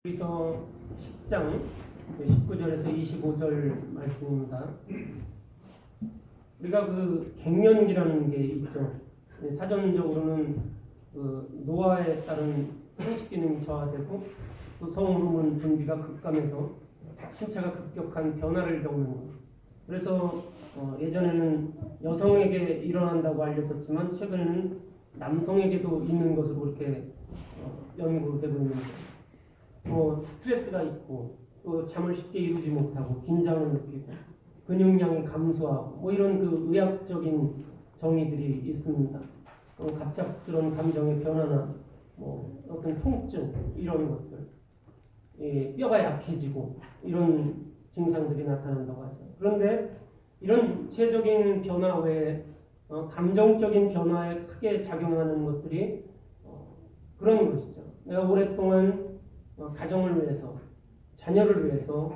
히브리서 10장 19절에서 25절 말씀입니다. 우리가 그 갱년기라는 게 있죠. 사전적으로는 노화에 따른 생식 기능이 저하되고 또 성호르몬 분비가 급감해서 신체가 급격한 변화를 겪는 것. 그래서 예전에는 여성에게 일어난다고 알려졌지만 최근에는 남성에게도 있는 것으로 이렇게 연구되고 있는 거예요. 스트레스가 있고 또 잠을 쉽게 이루지 못하고 긴장을 느끼고 근육량이 감소하고 이런 그 의학적인 정의들이 있습니다. 갑작스러운 감정의 변화나 어떤 통증 이런 것들, 뼈가 약해지고 이런 증상들이 나타난다고 하죠. 그런데 이런 육체적인 변화 외에 감정적인 변화에 크게 작용하는 것들이 그런 것이죠. 내가 오랫동안 가정을 위해서, 자녀를 위해서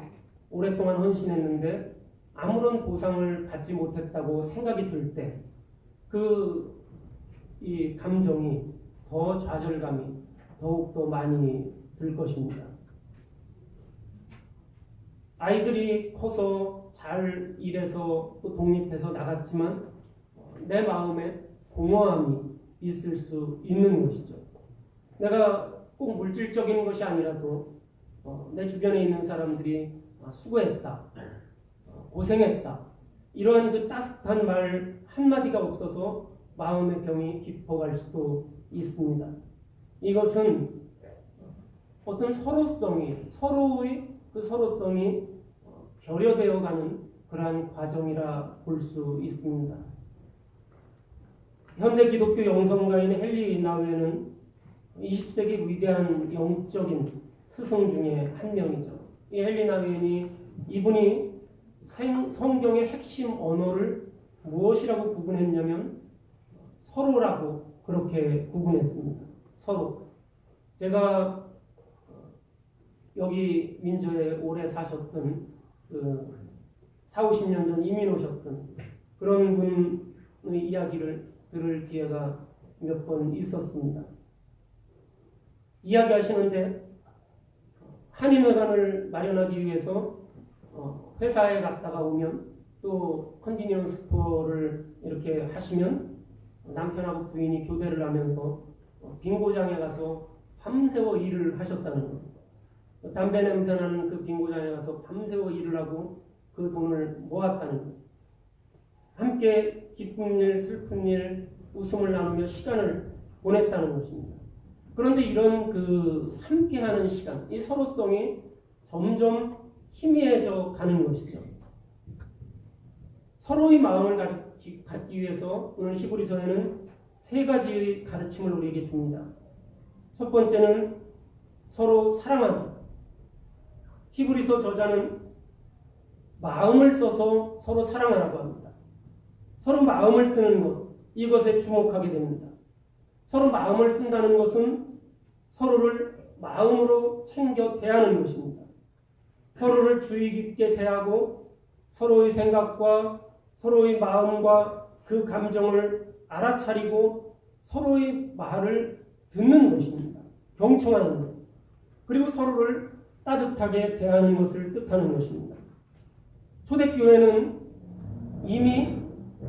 오랫동안 헌신했는데 아무런 보상을 받지 못했다고 생각이 들 때 이 감정이 더 좌절감이 더욱더 많이 들 것입니다. 아이들이 커서 잘 일해서 또 독립해서 나갔지만 내 마음에 공허함이 있을 수 있는 것이죠. 내가 꼭 물질적인 것이 아니라도 내 주변에 있는 사람들이 수고했다, 고생했다 이러한 그 따뜻한 말 한마디가 없어서 마음의 병이 깊어갈 수도 있습니다. 이것은 어떤 서로성이 결여되어가는 그러한 과정이라 볼 수 있습니다. 현대 기독교 영성가인 헨리 나우에는 20세기 위대한 영적인 스승 중에 한 명이죠. 이 헨리 나우엔이 이분이 성경의 핵심 언어를 무엇이라고 구분했냐면 서로라고 그렇게 구분했습니다. 서로. 제가 여기 민저에 오래 사셨던 40-50년 전 이민 오셨던 그런 분의 이야기를 들을 기회가 몇 번 있었습니다. 이야기하시는데 한인회관을 마련하기 위해서 회사에 갔다가 오면 또 컨비니언스 스토어를 이렇게 하시면 남편하고 부인이 교대를 하면서 빙고장에 가서 밤새워 일을 하셨다는 겁니다. 담배 냄새 나는 그 빙고장에 가서 밤새워 일을 하고 그 돈을 모았다는 겁니다. 함께 기쁜 일, 슬픈 일, 웃음을 나누며 시간을 보냈다는 것입니다. 그런데 이런 그 함께하는 시간, 이 서로성이 점점 희미해져 가는 것이죠. 서로의 마음을 갖기 위해서 오늘 히브리서에는 3가지의 가르침을 우리에게 줍니다. 첫 번째는 서로 사랑하기. 히브리서 저자는 마음을 써서 서로 사랑하라고 합니다. 서로 마음을 쓰는 것, 이것에 주목하게 됩니다. 서로 마음을 쓴다는 것은 서로를 마음으로 챙겨 대하는 것입니다. 서로를 주의 깊게 대하고 서로의 생각과 서로의 마음과 그 감정을 알아차리고 서로의 말을 듣는 것입니다. 경청하는 것. 그리고 서로를 따뜻하게 대하는 것을 뜻하는 것입니다. 초대교회는 이미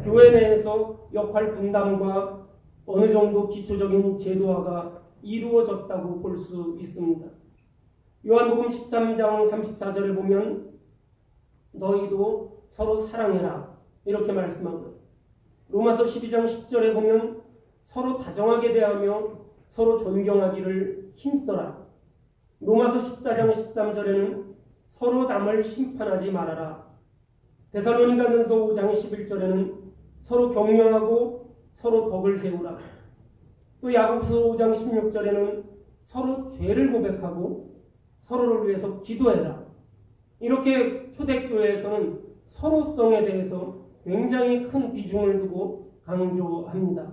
교회 내에서 역할 분담과 어느 정도 기초적인 제도화가 이루어졌다고 볼 수 있습니다. 요한복음 13장 34절에 보면 너희도 서로 사랑해라 이렇게 말씀하고, 로마서 12장 10절에 보면 서로 다정하게 대하며 서로 존경하기를 힘써라. 로마서 14장 13절에는 서로 남을 심판하지 말아라. 데살로니가전서 5장 11절에는 서로 격려하고 서로 덕을 세우라. 또 야고보서 5장 16절에는 서로 죄를 고백하고 서로를 위해서 기도해라. 이렇게 초대교회에서는 서로성에 대해서 굉장히 큰 비중을 두고 강조합니다.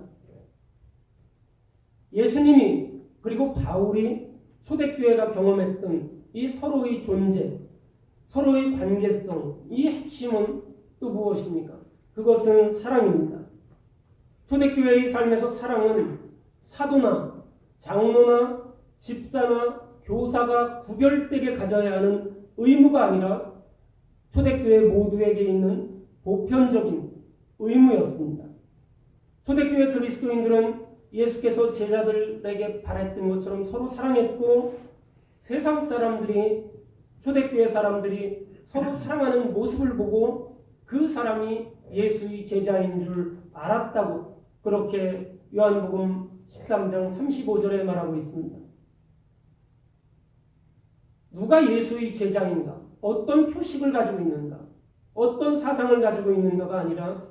예수님이 그리고 바울이 초대교회가 경험했던 이 서로의 존재, 서로의 관계성, 이 핵심은 또 무엇입니까? 그것은 사랑입니다. 초대교회의 삶에서 사랑은 사도나 장로나 집사나 교사가 구별되게 가져야 하는 의무가 아니라 초대교회 모두에게 있는 보편적인 의무였습니다. 초대교회 그리스도인들은 예수께서 제자들에게 바랬던 것처럼 서로 사랑했고, 세상 사람들이, 초대교회 사람들이 서로 사랑하는 모습을 보고 그 사람이 예수의 제자인 줄 알았다고, 그렇게 요한복음 13장 35절에 말하고 있습니다. 누가 예수의 제자인가? 어떤 표식을 가지고 있는가? 어떤 사상을 가지고 있는가가 아니라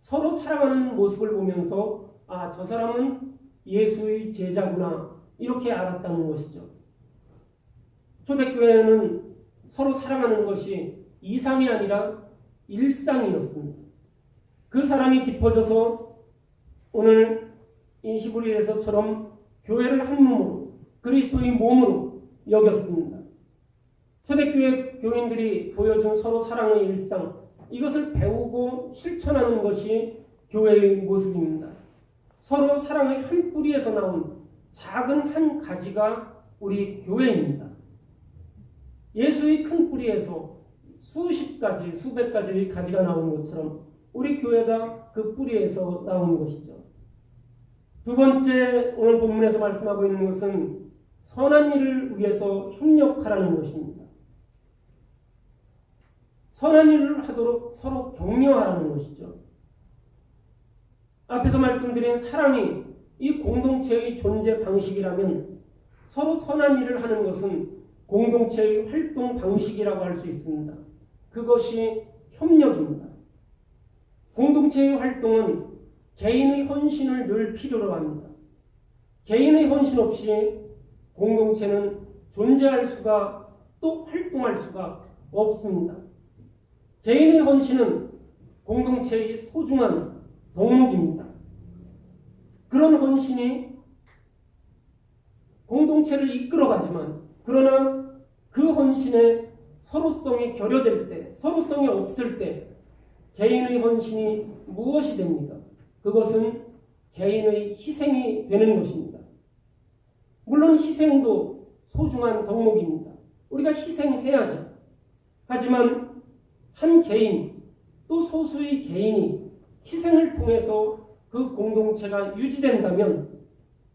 서로 사랑하는 모습을 보면서 아, 저 사람은 예수의 제자구나, 이렇게 알았다는 것이죠. 초대교회는 서로 사랑하는 것이 이상이 아니라 일상이었습니다. 그 사랑이 깊어져서 오늘 이 히브리에서처럼 교회를 한 몸으로, 그리스도의 몸으로 여겼습니다. 초대교회 교인들이 보여준 서로 사랑의 일상, 이것을 배우고 실천하는 것이 교회의 모습입니다. 서로 사랑의 한 뿌리에서 나온 작은 한 가지가 우리 교회입니다. 예수의 큰 뿌리에서 수십 가지, 수백 가지의 가지가 나오는 것처럼 우리 교회가 그 뿌리에서 나온 것이죠. 두 번째, 오늘 본문에서 말씀하고 있는 것은 선한 일을 위해서 협력하라는 것입니다. 선한 일을 하도록 서로 격려하라는 것이죠. 앞에서 말씀드린 사랑이 이 공동체의 존재 방식이라면 서로 선한 일을 하는 것은 공동체의 활동 방식이라고 할 수 있습니다. 그것이 협력입니다. 공동체의 활동은 개인의 헌신을 늘 필요로 합니다. 개인의 헌신 없이 공동체는 존재할 수가, 또 활동할 수가 없습니다. 개인의 헌신은 공동체의 소중한 덕목입니다. 그런 헌신이 공동체를 이끌어가지만, 그러나 그 헌신의 서로성이 결여될 때, 서로성이 없을 때 개인의 헌신이 무엇이 됩니까? 그것은 개인의 희생이 되는 것입니다. 물론 희생도 소중한 덕목입니다. 우리가 희생해야죠. 하지만 한 개인, 또 소수의 개인이 희생을 통해서 그 공동체가 유지된다면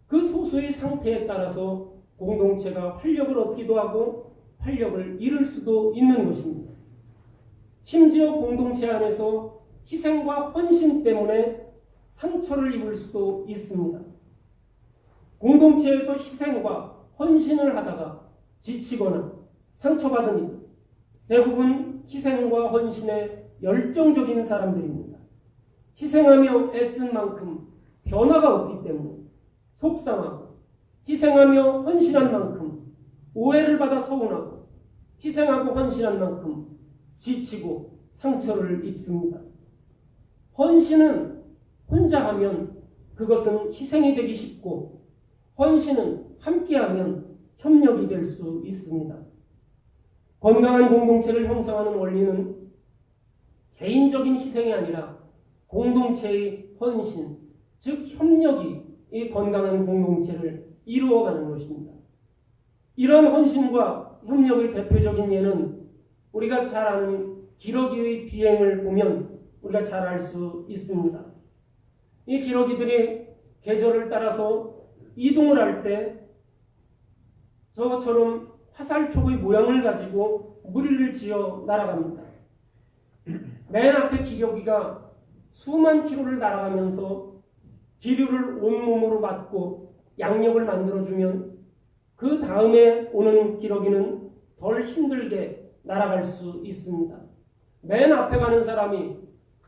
그 소수의 상태에 따라서 공동체가 활력을 얻기도 하고 활력을 잃을 수도 있는 것입니다. 심지어 공동체 안에서 희생과 헌신 때문에 상처를 입을 수도 있습니다. 공동체에서 희생과 헌신을 하다가 지치거나 상처받은 이들, 대부분 희생과 헌신에 열정적인 사람들입니다. 희생하며 애쓴 만큼 변화가 없기 때문에 속상하고, 희생하며 헌신한 만큼 오해를 받아 서운하고, 희생하고 헌신한 만큼 지치고 상처를 입습니다. 헌신은 혼자 하면 그것은 희생이 되기 쉽고, 헌신은 함께하면 협력이 될 수 있습니다. 건강한 공동체를 형성하는 원리는 개인적인 희생이 아니라 공동체의 헌신, 즉 협력이 이 건강한 공동체를 이루어가는 것입니다. 이러한 헌신과 협력의 대표적인 예는 우리가 잘 아는 기러기의 비행을 보면 우리가 잘 알 수 있습니다. 이 기러기들이 계절을 따라서 이동을 할 때 저처럼 화살촉의 모양을 가지고 무리를 지어 날아갑니다. 맨 앞에 기러기가 수만 킬로를 날아가면서 기류를 온몸으로 맞고 양력을 만들어주면 그 다음에 오는 기러기는 덜 힘들게 날아갈 수 있습니다. 맨 앞에 가는 사람이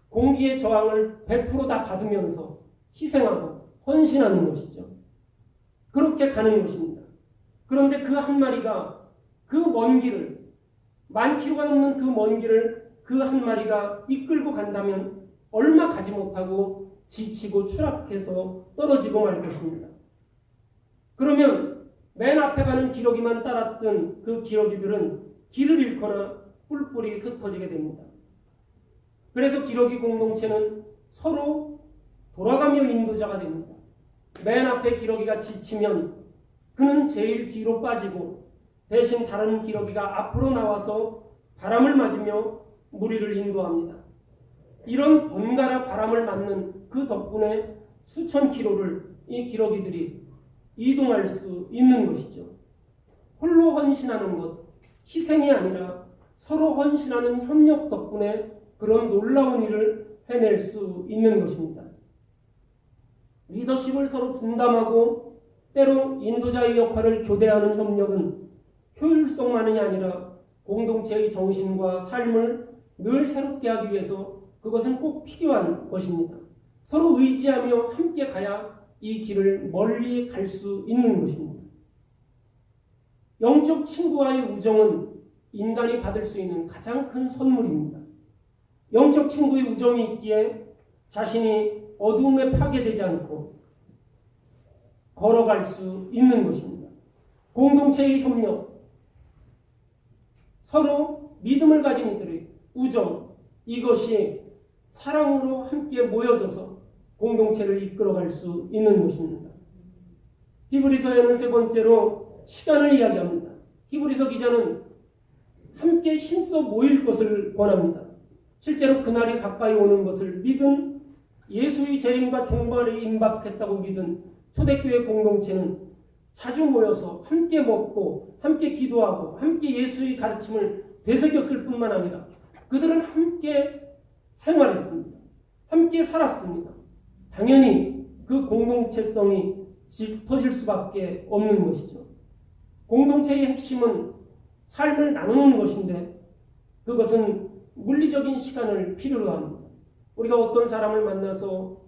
공기의 저항을 100% 다 받으면서 희생하고 헌신하는 것이죠. 그렇게 가는 것입니다. 그런데 그 한 마리가 그 먼 길을, 10,000km가 넘는 그 먼 길을 그 한 마리가 이끌고 간다면 얼마 가지 못하고 지치고 추락해서 떨어지고 말 것입니다. 그러면 맨 앞에 가는 기러기만 따랐던 그 기러기들은 길을 잃거나 뿔뿔이 흩어지게 됩니다. 그래서 기러기 공동체는 서로 돌아가며 인도자가 됩니다. 맨 앞에 기러기가 지치면 그는 제일 뒤로 빠지고 대신 다른 기러기가 앞으로 나와서 바람을 맞으며 무리를 인도합니다. 이런 번갈아 바람을 맞는 그 덕분에 수천 킬로를 이 기러기들이 이동할 수 있는 것이죠. 홀로 헌신하는 것, 희생이 아니라 서로 헌신하는 협력 덕분에 그런 놀라운 일을 해낼 수 있는 것입니다. 리더십을 서로 분담하고 때로 인도자의 역할을 교대하는 협력은 효율성만이 아니라 공동체의 정신과 삶을 늘 새롭게 하기 위해서 그것은 꼭 필요한 것입니다. 서로 의지하며 함께 가야 이 길을 멀리 갈 수 있는 것입니다. 영적 친구와의 우정은 인간이 받을 수 있는 가장 큰 선물입니다. 영적 친구의 우정이 있기에 자신이 어두움에 파괴되지 않고 걸어갈 수 있는 것입니다. 공동체의 협력, 서로 믿음을 가진 이들의 우정, 이것이 사랑으로 함께 모여져서 공동체를 이끌어갈 수 있는 것입니다. 히브리서에는 세 번째로 시간을 이야기합니다. 히브리서 기자는 함께 힘써 모일 것을 권합니다. 실제로 그날이 가까이 오는 것을 믿은 예수의 재림과 종말에 임박했다고 믿은 초대교회 공동체는 자주 모여서 함께 먹고 함께 기도하고 함께 예수의 가르침을 되새겼을 뿐만 아니라 그들은 함께 생활했습니다. 함께 살았습니다. 당연히 그 공동체성이 짙어질 수밖에 없는 것이죠. 공동체의 핵심은 삶을 나누는 것인데 그것은 물리적인 시간을 필요로 합니다. 우리가 어떤 사람을 만나서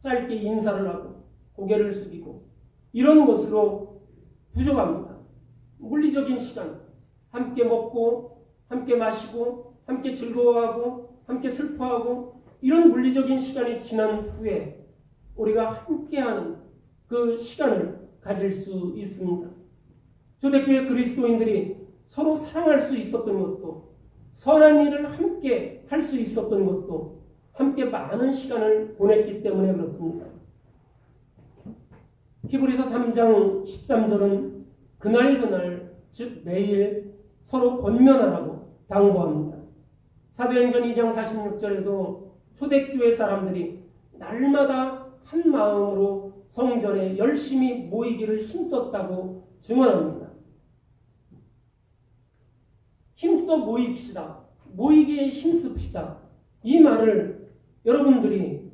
짧게 인사를 하고 고개를 숙이고 이런 것으로 부족합니다. 물리적인 시간, 함께 먹고 함께 마시고 함께 즐거워하고 함께 슬퍼하고 이런 물리적인 시간이 지난 후에 우리가 함께하는 그 시간을 가질 수 있습니다. 초대교회 그리스도인들이 서로 사랑할 수 있었던 것도 선한 일을 함께 할 수 있었던 것도 함께 많은 시간을 보냈기 때문에 그렇습니다. 히브리서 3장 13절은 그날 즉 매일 서로 권면하라고 당부합니다. 사도행전 2장 46절에도 초대교회 사람들이 날마다 한 마음으로 성전에 열심히 모이기를 힘썼다고 증언합니다. 힘써 모입시다. 모이기에 힘씁시다. 이 말을 여러분들이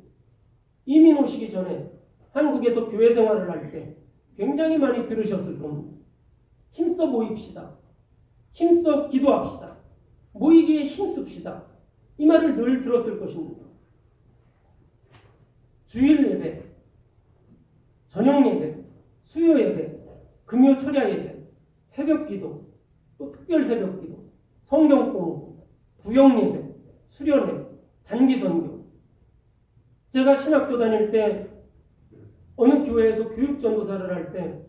이민 오시기 전에 한국에서 교회 생활을 할 때 굉장히 많이 들으셨을 겁니다. 힘써 모입시다. 힘써 기도합시다. 모이기에 힘씁시다. 이 말을 늘 들었을 것입니다. 주일 예배, 저녁 예배, 수요 예배, 금요 철야 예배, 새벽 기도, 또 특별 새벽 기도, 성경 공부, 구역 예배, 수련회, 단기 선교. 제가 신학교 다닐 때 어느 교회에서 교육 전도사를 할 때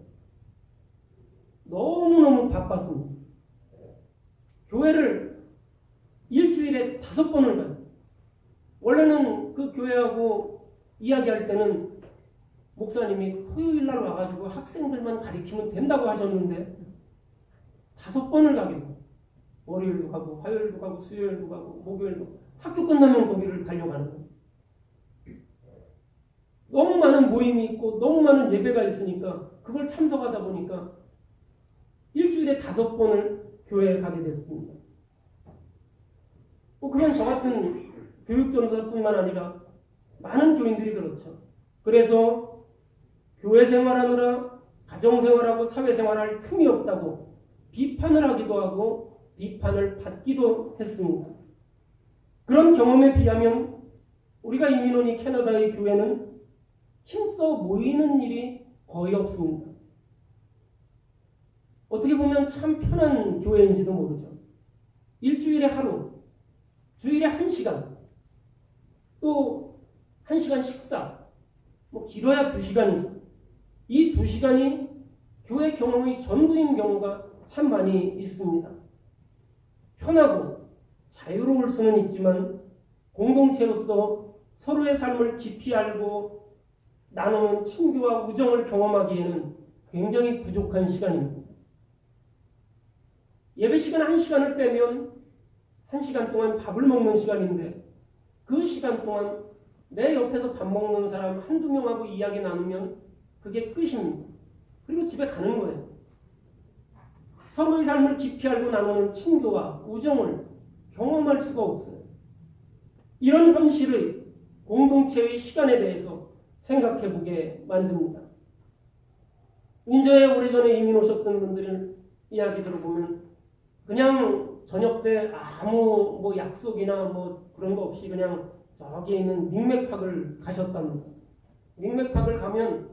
너무너무 바빴습니다. 교회를 일주일에 5번을 가요. 원래는 그 교회하고 이야기할 때는 목사님이 토요일 날 와가지고 학생들만 가리키면 된다고 하셨는데 5번을 가게 돼요. 월요일도 가고 화요일도 가고 수요일도 가고 목요일도 학교 끝나면 거기를 가려고 거예요. 너무 많은 모임이 있고 너무 많은 예배가 있으니까 그걸 참석하다 보니까 일주일에 5번을 교회에 가게 됐습니다. 그건 저 같은 교육전도사뿐만 아니라 많은 교인들이 그렇죠. 그래서 교회 생활하느라 가정생활하고 사회생활할 틈이 없다고 비판을 하기도 하고 비판을 받기도 했습니다. 그런 경험에 비하면 우리가 이민 온 이 캐나다의 교회는 힘써 모이는 일이 거의 없습니다. 어떻게 보면 참 편한 교회인지도 모르죠. 일주일에 하루, 주일에 1시간, 또 1시간 식사, 길어야 2시간이죠. 이 2시간이 교회 경험의 전부인 경우가 참 많이 있습니다. 편하고 자유로울 수는 있지만 공동체로서 서로의 삶을 깊이 알고 나누는 친교와 우정을 경험하기에는 굉장히 부족한 시간입니다. 예배 시간 1시간을 빼면 1시간 동안 밥을 먹는 시간인데 그 시간 동안 내 옆에서 밥 먹는 사람 한두 명하고 이야기 나누면 그게 끝입니다. 그리고 집에 가는 거예요. 서로의 삶을 깊이 알고 나누는 친교와 우정을 경험할 수가 없어요. 이런 현실의 공동체의 시간에 대해서 생각해 보게 만듭니다. 윈저에 오래전에 이민 오셨던 분들의 이야기 들어보면 그냥 저녁 때 아무 뭐 약속이나 뭐 그런 거 없이 그냥 저기에 있는 믹맥팍을 가셨답니다. 믹맥팍을 가면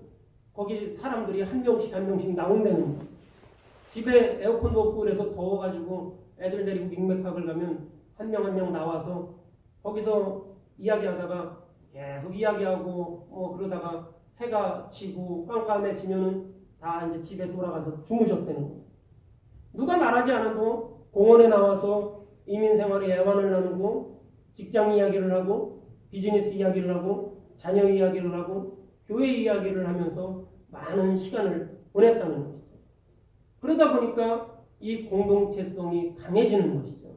거기 사람들이 한 명씩 나온다는 거예요. 집에 에어컨도 없고 그래서 더워가지고 애들 데리고 믹맥팍을 가면 한 명 나와서 거기서 이야기하다가 계속 이야기하고 뭐 그러다가 해가 지고 깜깜해지면은 다 이제 집에 돌아가서 주무셨다는 거예요. 누가 말하지 않아도 공원에 나와서 이민 생활의 애환을 나누고 직장 이야기를 하고 비즈니스 이야기를 하고 자녀 이야기를 하고 교회 이야기를 하면서 많은 시간을 보냈다는 것이죠. 그러다 보니까 이 공동체성이 강해지는 것이죠.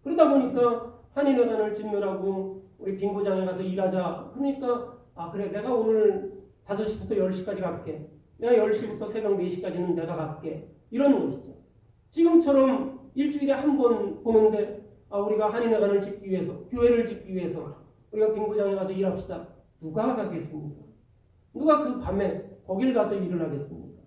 그러다 보니까 한인회관을 짓느라고 우리 빙고장에 가서 일하자. 그러니까 그래 내가 오늘 5시부터 10시까지 갈게. 내가 10시부터 새벽 4시까지는 내가 갈게. 이런 것이죠. 지금처럼 일주일에 한 번 보는데 우리가 한인회관을 짓기 위해서 교회를 짓기 위해서 우리가 빙고장에 가서 일합시다. 누가 가겠습니까? 누가 그 밤에 거길 가서 일을 하겠습니까?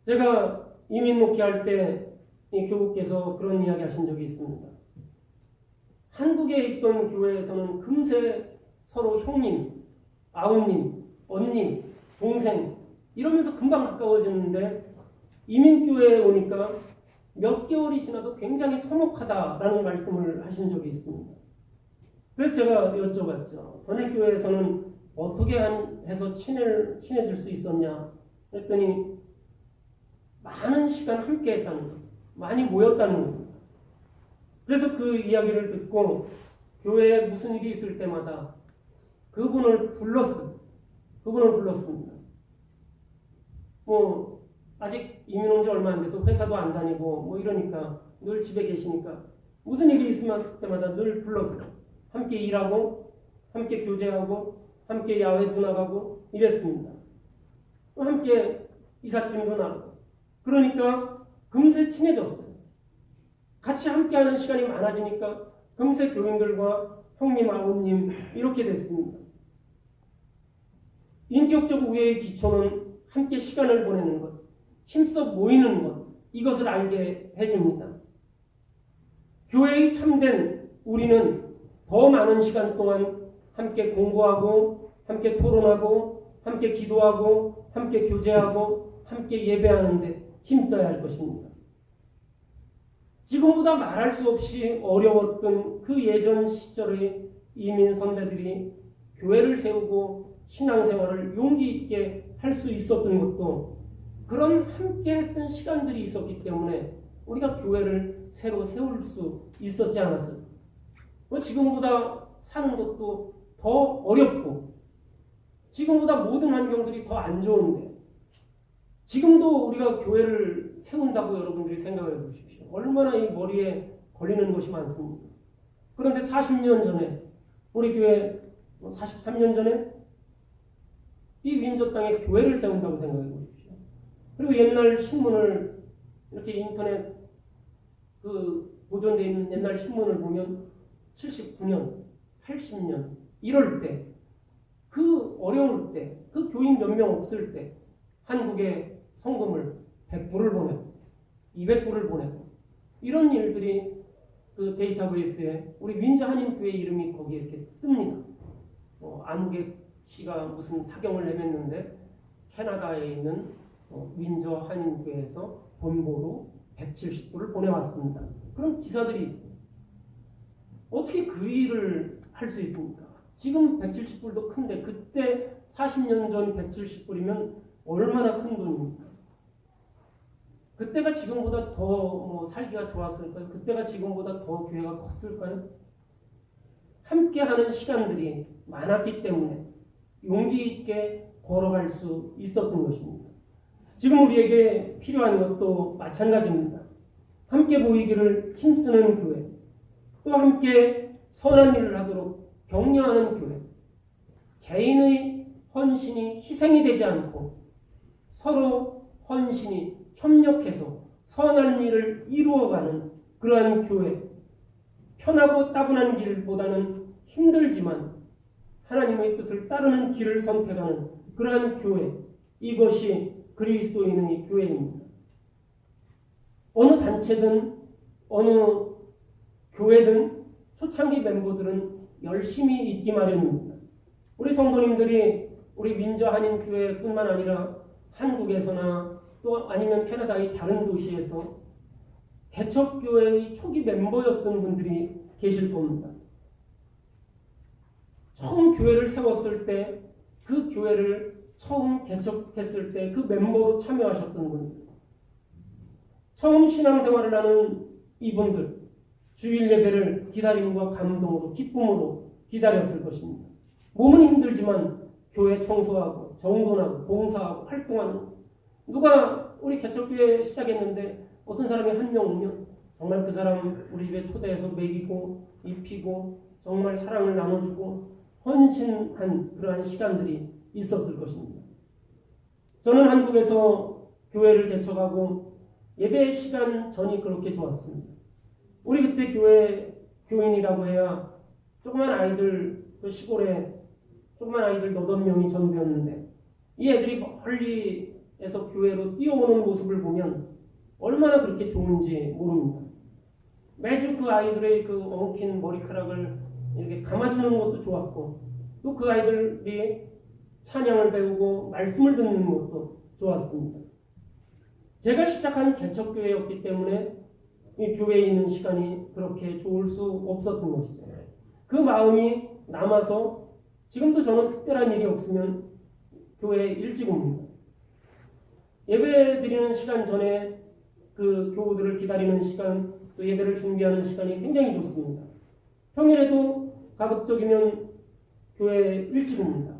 제가 이민 목회할 때 이 교우께서 그런 이야기 하신 적이 있습니다. 한국에 있던 교회에서는 금세 서로 형님, 아우님, 언니, 동생 이러면서 금방 가까워지는데 이민교회에 오니까 몇 개월이 지나도 굉장히 서먹하다라는 말씀을 하신 적이 있습니다. 그래서 제가 여쭤봤죠. 전에 교회에서는 어떻게 해서 친해질 수 있었냐 했더니 많은 시간 함께 했다는 거예요. 많이 모였다는 겁니다. 그래서 그 이야기를 듣고 교회에 무슨 일이 있을 때마다 그분을 불렀습니다. 뭐 아직 이민 온 지 얼마 안 돼서 회사도 안 다니고 뭐 이러니까 늘 집에 계시니까 무슨 일이 있을 때마다 늘 불렀어요. 함께 일하고 함께 교제하고 함께 야외도 나가고 이랬습니다. 또 함께 이삿짐도 나누고 그러니까 금세 친해졌어요. 같이 함께하는 시간이 많아지니까 금세 교인들과 형님, 아우님 이렇게 됐습니다. 인격적 우애의 기초는 함께 시간을 보내는 것, 힘써 모이는 것, 이것을 알게 해줍니다. 교회의 참된 우리는 더 많은 시간 동안 함께 공부하고 함께 토론하고 함께 기도하고 함께 교제하고 함께 예배하는데 힘써야 할 것입니다. 지금보다 말할 수 없이 어려웠던 그 예전 시절의 이민 선배들이 교회를 세우고 신앙생활을 용기 있게 할 수 있었던 것도 그런 함께 했던 시간들이 있었기 때문에 우리가 교회를 새로 세울 수 있었지 않았을까. 지금보다 사는 것도 더 어렵고 지금보다 모든 환경들이 더 안 좋은데 지금도 우리가 교회를 세운다고 여러분들이 생각해 보십시오. 얼마나 이 머리에 걸리는 것이 많습니까? 그런데 40년 전에 우리 교회 43년 전에 이 윈저 땅에 교회를 세운다고 생각해 보십시오. 그리고 옛날 신문을 이렇게 인터넷 보존되어 있는 옛날 신문을 보면 79년, 80년 이럴 때 그 어려울 때, 그 교인 몇 명 없을 때 한국에 성금을 100불을 보내고 200불을 보내고 이런 일들이 그 데이터베이스에 우리 윈저 한인교회 이름이 거기에 이렇게 뜹니다. 안우객 씨가 무슨 사경을 내렸는데 캐나다에 있는 윈저 한인교회에서 본보로 170불을 보내왔습니다. 그런 기사들이 있어요. 어떻게 그 일을 할 수 있습니까? 지금 170불도 큰데 그때 40년 전 170불이면 얼마나 큰 돈입니까? 그때가 지금보다 더 살기가 좋았을까요? 그때가 지금보다 더 교회가 컸을까요? 함께하는 시간들이 많았기 때문에 용기 있게 걸어갈 수 있었던 것입니다. 지금 우리에게 필요한 것도 마찬가지입니다. 함께 모이기를 힘쓰는 교회, 또 함께 선한 일을 하도록 격려하는 교회, 개인의 헌신이 희생이 되지 않고 서로 헌신이 협력해서 선한 일을 이루어가는 그러한 교회, 편하고 따분한 길보다는 힘들지만 하나님의 뜻을 따르는 길을 선택하는 그러한 교회, 이것이 그리스도인의 교회입니다. 어느 단체든 어느 교회든 초창기 멤버들은 열심히 있기 마련입니다. 우리 성도님들이 우리 민저한인교회뿐만 아니라 한국에서나 또 아니면 캐나다의 다른 도시에서 개척교회의 초기 멤버였던 분들이 계실 겁니다. 처음 교회를 세웠을 때 그 교회를 처음 개척했을 때 그 멤버로 참여하셨던 분들, 처음 신앙생활을 하는 이분들, 주일 예배를 기다림과 감동으로 기쁨으로 기다렸을 것입니다. 몸은 힘들지만 교회 청소하고 정돈하고 봉사하고 활동하는, 누가 우리 개척교회 시작했는데 어떤 사람이 한 명 오면 정말 그 사람 우리 집에 초대해서 먹이고 입히고 정말 사랑을 나눠주고 헌신한 그러한 시간들이 있었을 것입니다. 저는 한국에서 교회를 개척하고 예배 시간 전이 그렇게 좋았습니다. 우리 그때 교회 교인이라고 해야 조그만 아이들, 그 시골에 조그만 아이들 8명이 전부였는데 이 애들이 멀리에서 교회로 뛰어오는 모습을 보면 얼마나 그렇게 좋은지 모릅니다. 매주 그 아이들의 그 엉킨 머리카락을 이렇게 감아주는 것도 좋았고, 또 그 아이들이 찬양을 배우고 말씀을 듣는 것도 좋았습니다. 제가 시작한 개척교회였기 때문에 이 교회에 있는 시간이 그렇게 좋을 수 없었던 것이죠. 그 마음이 남아서 지금도 저는 특별한 일이 없으면 교회에 일찍 옵니다. 예배 드리는 시간 전에 그 교우들을 기다리는 시간, 또 예배를 준비하는 시간이 굉장히 좋습니다. 평일에도 가급적이면 교회에 일찍 옵니다.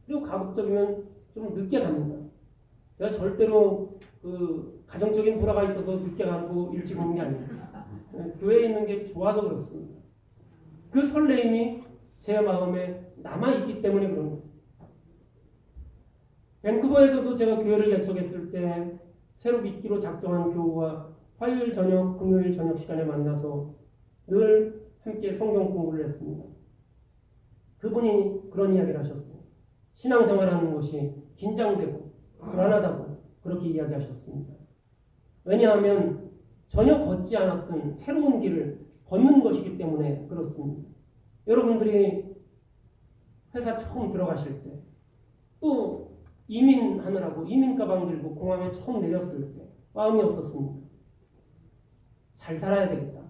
그리고 가급적이면 좀 늦게 갑니다. 제가 절대로 그 가정적인 불화가 있어서 늦게 가고 일찍 오는 게 아닙니다. 교회에 있는 게 좋아서 그렇습니다. 그 설레임이 제 마음에 남아있기 때문에 그런 겁니다. 밴쿠버에서도 제가 교회를 개척했을 때 새로 믿기로 작정한 교우와 화요일 저녁, 금요일 저녁 시간에 만나서 늘 함께 성경 공부를 했습니다. 그분이 그런 이야기를 하셨어요. 신앙생활하는 것이 긴장되고 불안하다고 그렇게 이야기하셨습니다. 왜냐하면 전혀 걷지 않았던 새로운 길을 걷는 것이기 때문에 그렇습니다. 여러분들이 회사 처음 들어가실 때, 또 이민하느라고 이민 가방 들고 공항에 처음 내렸을 때 마음이 어떻습니까? 잘 살아야 되겠다.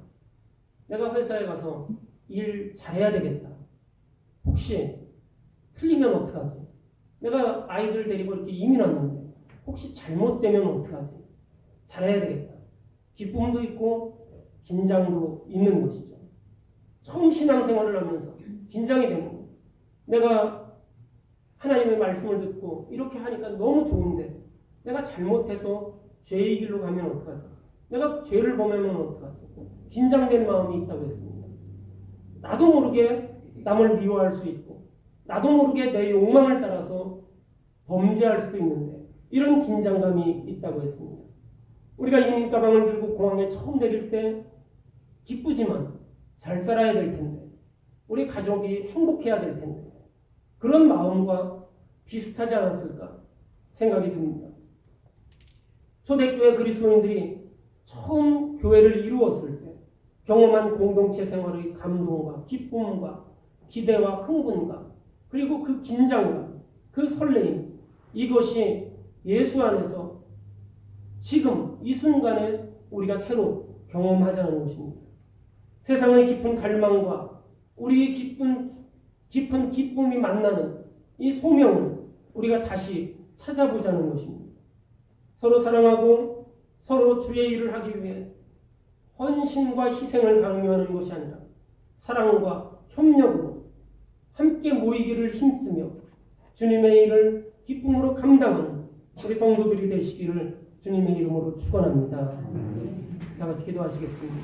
내가 회사에 가서 일 잘해야 되겠다. 혹시 틀리면 어떡하지? 내가 아이들 데리고 이렇게 이민 왔는데 혹시 잘못되면 어떡하지? 잘해야 되겠다. 기쁨도 있고 긴장도 있는 것이죠. 처음 신앙생활을 하면서 긴장이 되는 거예요. 내가 하나님의 말씀을 듣고 이렇게 하니까 너무 좋은데 내가 잘못해서 죄의 길로 가면 어떡하지? 내가 죄를 범하면 어떡하지? 긴장된 마음이 있다고 했습니다. 나도 모르게 남을 미워할 수 있고 나도 모르게 내 욕망을 따라서 범죄할 수도 있는데 이런 긴장감이 있다고 했습니다. 우리가 이민 가방을 들고 공항에 처음 내릴 때 기쁘지만 잘 살아야 될 텐데 우리 가족이 행복해야 될 텐데 그런 마음과 비슷하지 않았을까 생각이 듭니다. 초대교회 그리스도인들이 처음 교회를 이루었을 때 경험한 공동체 생활의 감동과 기쁨과 기대와 흥분과 그리고 그 긴장감, 그 설레임, 이것이 예수 안에서 지금 이 순간에 우리가 새로 경험하자는 것입니다. 세상의 깊은 갈망과 우리의 깊은 기쁨이 만나는 이 소명을 우리가 다시 찾아보자는 것입니다. 서로 사랑하고 서로 주의 일을 하기 위해 헌신과 희생을 강요하는 것이 아니라 사랑과 협력으로 함께 모이기를 힘쓰며 주님의 일을 기쁨으로 감당하는 우리 성도들이 되시기를 주님의 이름으로 축원합니다. 다 같이 기도하시겠습니다.